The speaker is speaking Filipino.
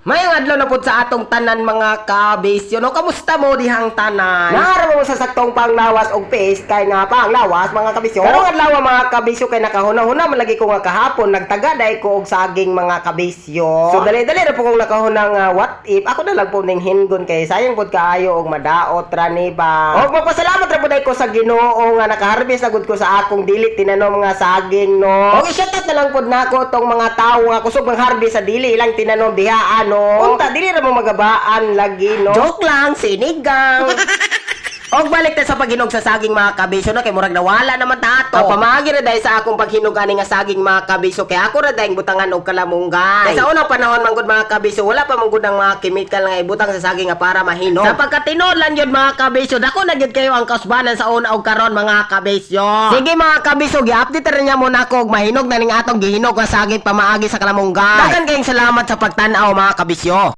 Mayang adlaw na pud sa atong tanan mga kabisyo. No, kamusta mo dihang tanan? Naara mo sa saktong panglawas og paste kay nga panglawas mga kabisyo. Karong adlaw mga kabisyo kay nakahuna-huna man lagi ko nga kahapon nagtagaday ko og saging mga kabisyo. So dali-dali ra po kong nakahuna nga what if ako na lang po ning hingon kay sayang pud kaayo og madaot ra ni ba. Og magpasalamat ra pud ko sa Ginoo nga nakaharvest agud ko sa akong dili tinanom nga saging no. Og i-shoutout na lang pud nako tong mga tawo nga kusog mag harvest sa dili ilang tinanom diha no. Unta, dili ra mo magabaan lagi, no? Joke lang, sinigang. Og balik ta sa paghinog sa saging mga kabisyo no kay murag nawala naman ta ato. Pamagi ra dahil sa akong paghinog ani nga saging mga kabisyo kay ako ra dahil butangan og kalamunggay. Kay sa unang panahon man gud mga kabisyo wala pa man gud ang mga chemical nga ibutang sa saging nga para mahinog. Sa pagkatinud lang yun mga kabisyo dako na gyud kayo ang kausbanan sa una og karon mga kabisyo. Sige mga kabisyo gi-update ra niya muna ako og mahinog na ning atong gihinog nga saging pamaagi sa kalamunggay. Daghang kayong salamat sa pagtan-aw mga kabisyo.